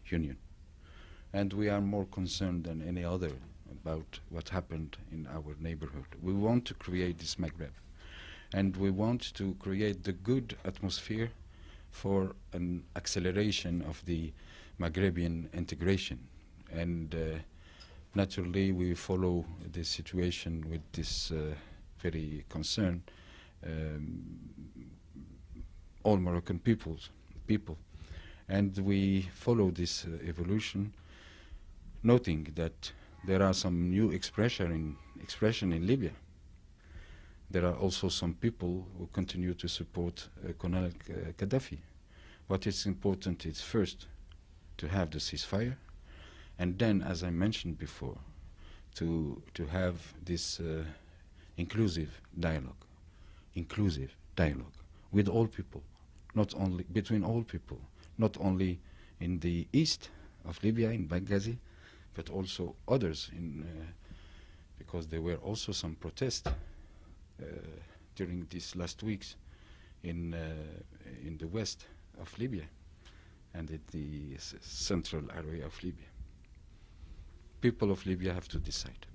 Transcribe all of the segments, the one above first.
Union. And we are more concerned than any other about what happened in our neighborhood. We want to create this Maghreb, and we want to create the good atmosphere for an acceleration of the Maghrebian integration. And naturally, we follow the situation with this very concern. All Moroccan people, and we follow this evolution, noting that there are some new expression in Libya. There are also some people who continue to support Colonel Gaddafi. What is important is first to have the ceasefire, and then, as I mentioned before, to have this inclusive dialogue with all people, not only between all people, not only in the east of Libya, in Benghazi, but also others, because there were also some protests during these last weeks in the west of Libya and in the central area of Libya. People of Libya have to decide.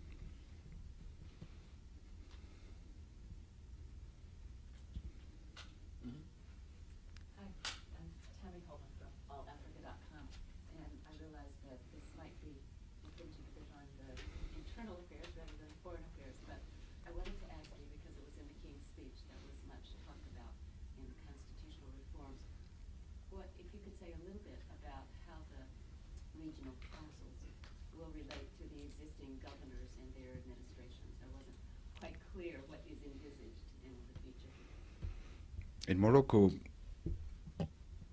In Morocco,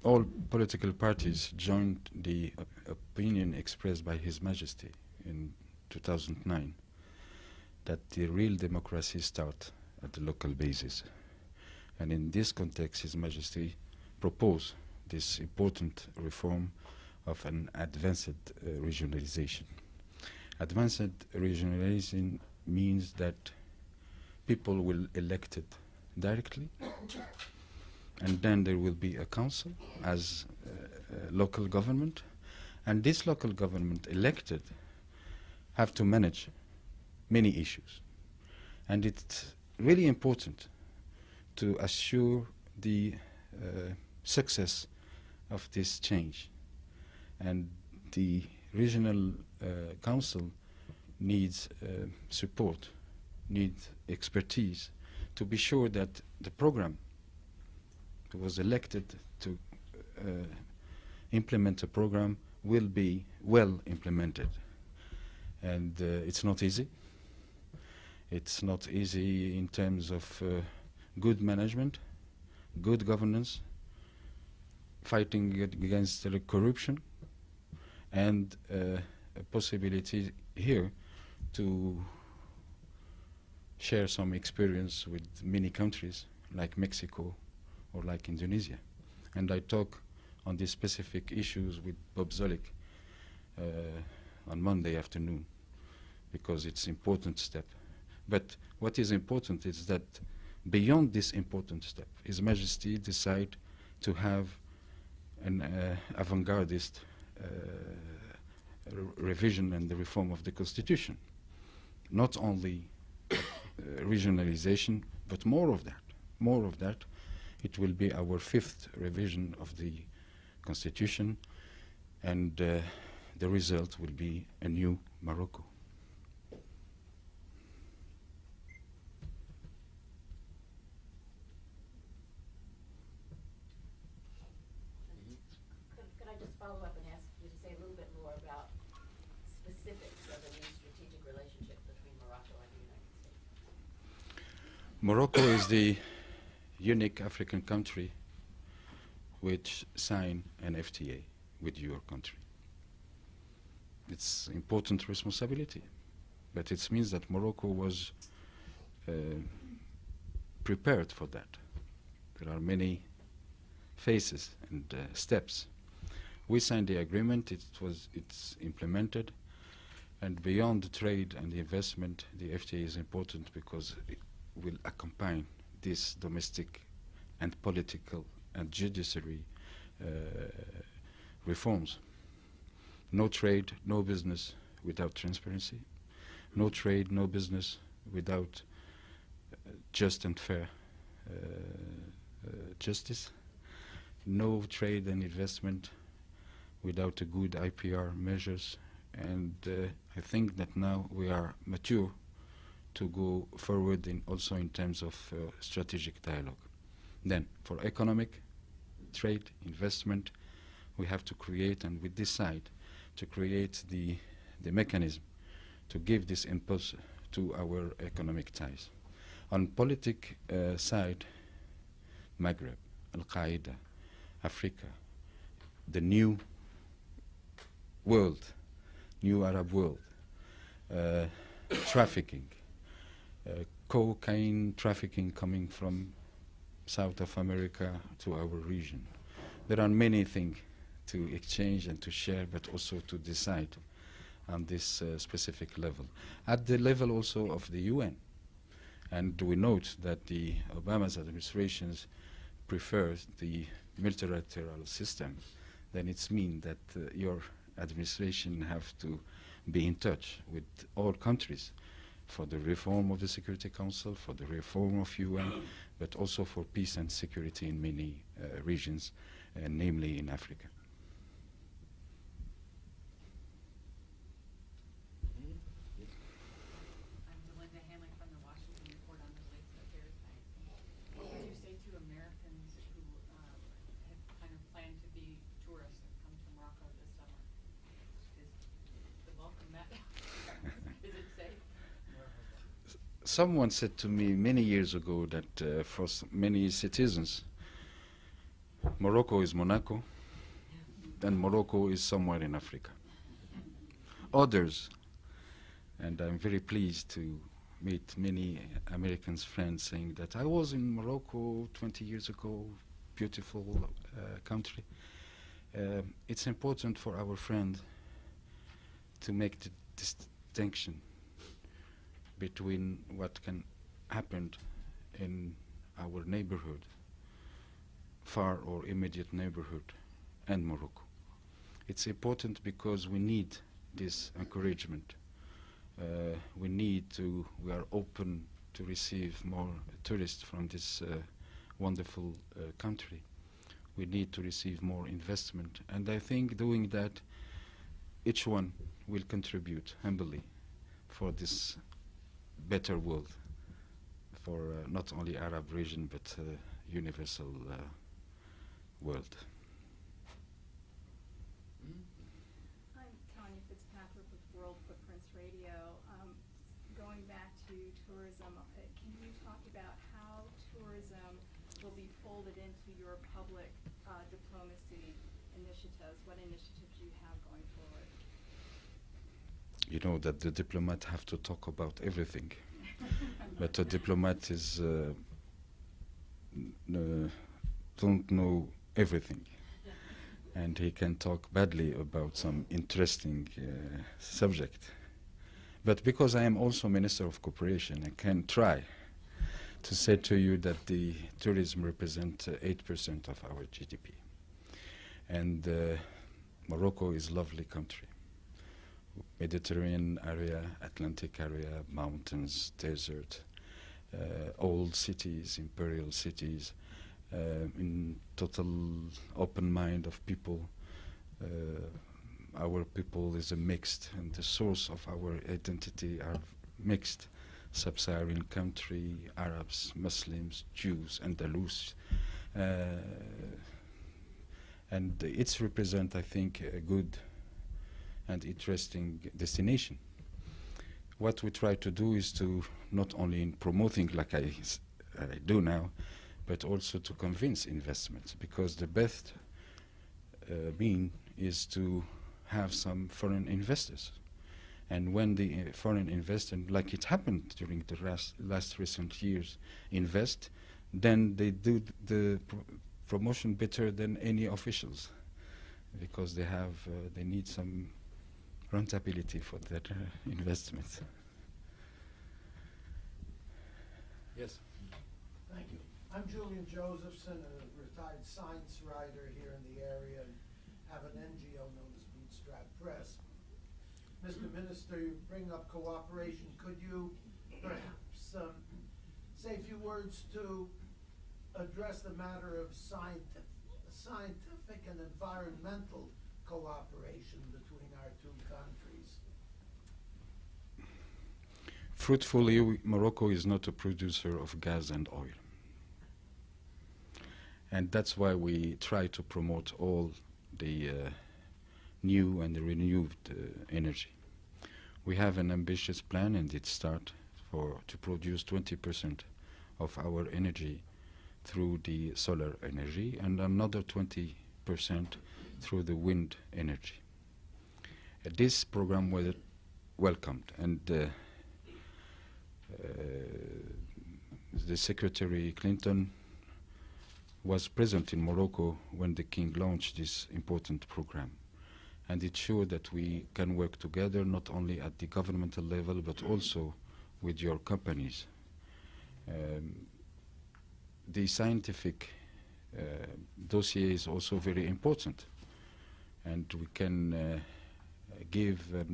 all political parties joined the opinion expressed by His Majesty in 2009 that the real democracy starts at the local basis. And in this context, His Majesty proposed this important reform of an advanced regionalization. Advanced regionalization means that people will elect it directly, and then there will be a council as local government, and this local government elected have to manage many issues. And it's really important to assure the success of this change. And the regional council needs support, needs expertise to be sure that the program was elected to implement a program will be well implemented. And it's not easy. It's not easy in terms of good management, good governance, fighting against corruption, and a possibility here to share some experience with many countries like Mexico or like Indonesia. And I talk on these specific issues with Bob Zolik on Monday afternoon, because it's an important step. But what is important is that beyond this important step, His Majesty decided to have an avant-gardist revision and the reform of the Constitution. Not only regionalization, but more of that. More of that. It will be our 5th revision of the Constitution, and the result will be a new Morocco. Could I just follow up and ask you to say a little bit more about specifics of the new strategic relationship between Morocco and the United States? Morocco is the unique African country which signed an FTA with your country. It's important responsibility, but it means that Morocco was prepared for that. There are many phases and steps. We signed the agreement, it's implemented, and beyond the trade and the investment, the FTA is important because it will accompany these domestic and political and judiciary reforms. No trade, no business without transparency. No trade, no business without just and fair justice. No trade and investment without a good IPR measures. And I think that now we are mature to go forward also in terms of strategic dialogue. Then, for economic, trade, investment, we have to create, and we decide to create the mechanism to give this impulse to our economic ties. On politic side, Maghreb, Al-Qaeda, Africa, the new world, new Arab world, trafficking, cocaine trafficking coming from South of America to our region. There are many things to exchange and to share, but also to decide on this specific level. At the level also of the UN. And we note that the Obama's administrations prefers the multilateral system. Then it's mean that your administration have to be in touch with all countries for the reform of the Security Council, for the reform of UN, but also for peace and security in many regions, namely in Africa. What would you say to Americans who have kind of planned to be tourists and come to Morocco this summer? Is the welcome met? Is it safe? Someone said to me many years ago that for many citizens, Morocco is Monaco, and Morocco is somewhere in Africa. Others, and I'm very pleased to meet many Americans friends saying that I was in Morocco 20 years ago, beautiful country. It's important for our friend to make the distinction between what can happen in our neighborhood, far or immediate neighborhood, and Morocco. It's important because we need this encouragement. We are open to receive more tourists from this wonderful country. We need to receive more investment. And I think doing that, each one will contribute humbly for this better world, for not only Arab region, but universal world. World Footprints Radio. Going back to tourism, can you talk about how tourism will be folded into your public diplomacy initiatives? What initiatives you have going forward? You know that the diplomat have to talk about everything, but a diplomat is don't know everything. And he can talk badly about some interesting subject. But because I am also Minister of Cooperation, I can try to say to you that the tourism represents 8% of our GDP. And Morocco is a lovely country. Mediterranean area, Atlantic area, mountains, desert, old cities, imperial cities, in total open mind of people. Our people is a mixed, and the source of our identity are mixed. Sub-Saharan country, Arabs, Muslims, Jews, Andalus. And it's represent, I think, a good and interesting destination. What we try to do is to not only in promoting like I do now, but also to convince investments, because the best mean is to have some foreign investors. And when the foreign investor, like it happened during the last recent years, invest, then they do the promotion better than any officials, because they have they need some rentability for that investment. Yes. Thank you. I'm Julian Josephson, a retired science writer here in the area, and have an NGO known as Bootstrap express. Mr. Minister, you bring up cooperation. Could you perhaps say a few words to address the matter of scientific and environmental cooperation between our two countries? Fruitfully, Morocco is not a producer of gas and oil. And that's why we try to promote all the new and the renewed energy. We have an ambitious plan, and it starts to produce 20% of our energy through the solar energy and another 20% through the wind energy. This program was welcomed, and the Secretary Clinton was present in Morocco when the King launched this important program. And it showed that we can work together not only at the governmental level but also with your companies. The scientific dossier is also very important, and we can give a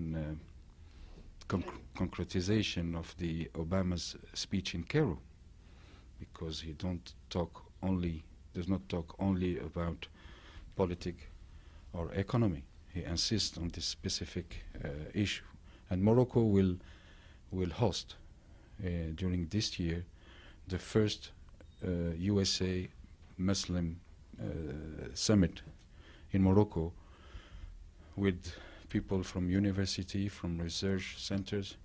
concretization of the Obama's speech in Cairo, because he does not talk only about politics or economy. He insists on this specific issue. And Morocco will host during this year the first USA Muslim summit in Morocco, with people from university, from research centers,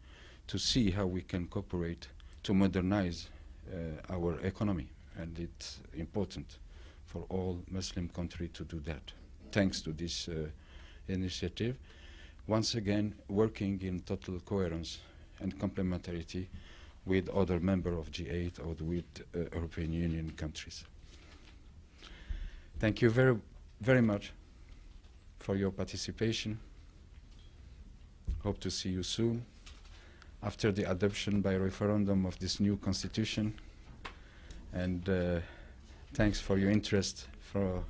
to see how we can cooperate to modernize our economy. And it's important for all Muslim countries to do that. Thanks to this initiative, once again working in total coherence and complementarity with other members of G8 or with European Union countries. Thank you very, very much for your participation. Hope to see you soon after the adoption by referendum of this new constitution. And thanks for your interest for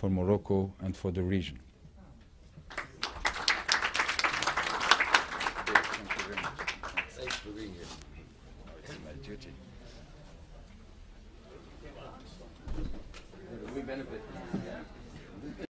Morocco and for the region. Thanks for being here. It's my duty. We benefit from